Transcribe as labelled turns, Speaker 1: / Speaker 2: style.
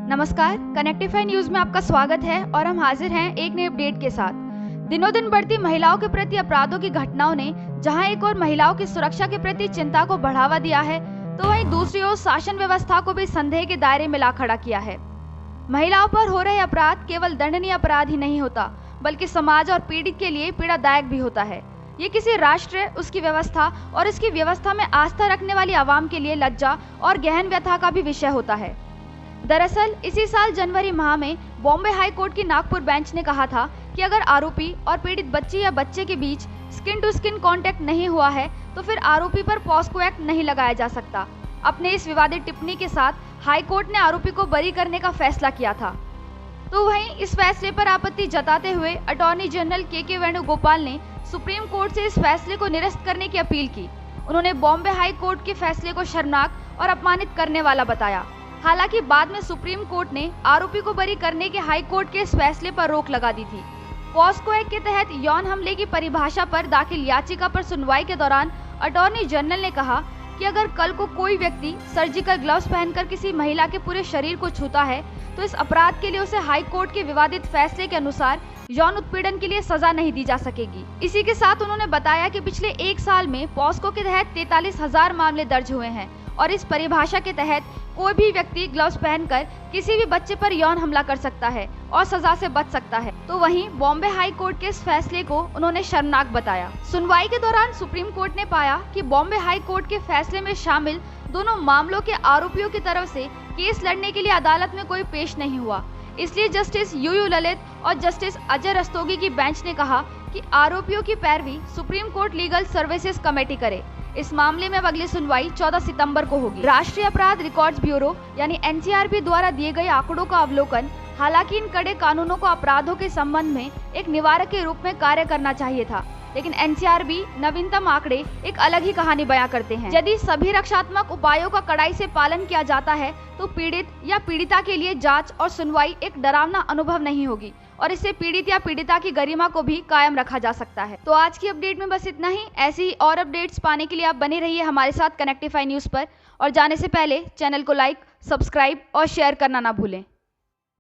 Speaker 1: नमस्कार, कनेक्टिफाई न्यूज में आपका स्वागत है और हम हाजिर हैं एक नए अपडेट के साथ। दिनों दिन बढ़ती महिलाओं के प्रति अपराधों की घटनाओं ने जहां एक और महिलाओं की सुरक्षा के प्रति चिंता को बढ़ावा दिया है, तो वहीं दूसरी ओर शासन व्यवस्था को भी संदेह के दायरे में ला खड़ा किया है। महिलाओं पर हो रहे अपराध केवल दंडनीय अपराध ही नहीं होता, बल्कि समाज और पीड़ित के लिए पीड़ादायक भी होता है। ये किसी राष्ट्र, उसकी व्यवस्था और इसकी व्यवस्था में आस्था रखने वाली आवाम के लिए लज्जा और गहन व्यथा का भी विषय होता है। दरअसल इसी साल जनवरी माह में बॉम्बे हाई कोर्ट की नागपुर बेंच ने कहा था कि अगर आरोपी और पीड़ित बच्ची या बच्चे के बीच स्किन टू स्किन कांटेक्ट नहीं हुआ है तो फिर आरोपी पर पॉस्को एक्ट नहीं लगाया जा सकता। अपने इस विवादित टिप्पणी के साथ हाई कोर्ट ने आरोपी को बरी करने का फैसला किया था। तो वहीं इस फैसले पर आपत्ति जताते हुए अटॉर्नी जनरल के वेणुगोपाल ने सुप्रीम कोर्ट से इस फैसले को निरस्त करने की अपील की। उन्होंने बॉम्बे हाई कोर्ट के फैसले को शर्मनाक और अपमानित करने वाला बताया। हालांकि बाद में सुप्रीम कोर्ट ने आरोपी को बरी करने के हाई कोर्ट के इस फैसले पर रोक लगा दी थी। पॉस्को एक्ट के तहत यौन हमले की परिभाषा पर दाखिल याचिका पर सुनवाई के दौरान अटॉर्नी जनरल ने कहा कि अगर कल को कोई व्यक्ति सर्जिकल ग्लव्स पहनकर किसी महिला के पूरे शरीर को छूता है तो इस अपराध के लिए उसे हाई कोर्ट के विवादित फैसले के अनुसार यौन उत्पीड़न के लिए सजा नहीं दी जा सकेगी। इसी के साथ उन्होंने बताया कि पिछले एक साल में पॉस्को के तहत 43,000 मामले दर्ज हुए हैं और इस परिभाषा के तहत कोई भी व्यक्ति ग्लव्स पहनकर किसी भी बच्चे पर यौन हमला कर सकता है और सजा से बच सकता है। तो वहीं बॉम्बे हाई कोर्ट के इस फैसले को उन्होंने शर्मनाक बताया। सुनवाई के दौरान सुप्रीम कोर्ट ने पाया कि बॉम्बे हाई कोर्ट के फैसले में शामिल दोनों मामलों के आरोपियों की तरफ से केस लड़ने के लिए अदालत में कोई पेश नहीं हुआ। इसलिए जस्टिस यू ललित और जस्टिस अजय रस्तोगी की बेंच ने कहा कि आरोपियों की पैरवी supreme court legal services committee करे। इस मामले में अब अगली सुनवाई 14 सितंबर को होगी। राष्ट्रीय अपराध रिकॉर्ड्स ब्यूरो यानी एनसीआरबी द्वारा दिए गए आंकड़ों का अवलोकन, हालांकि इन कड़े कानूनों को अपराधों के संबंध में एक निवारक के रूप में कार्य करना चाहिए था, लेकिन एनसीआरबी नवीनतम आंकड़े एक अलग ही कहानी बयां करते हैं। यदि सभी रक्षात्मक उपायों का कड़ाई से पालन किया जाता है तो पीड़ित या पीड़िता के लिए जांच और सुनवाई एक डरावना अनुभव नहीं होगी और इससे पीड़ित या पीड़िता की गरिमा को भी कायम रखा जा सकता है। तो आज की अपडेट में बस इतना ही। ऐसी ही और अपडेट्स पाने के लिए आप बने रहिए हमारे साथ कनेक्टिफाई न्यूज पर और जाने से पहले चैनल को लाइक, सब्सक्राइब और शेयर करना ना भूलें।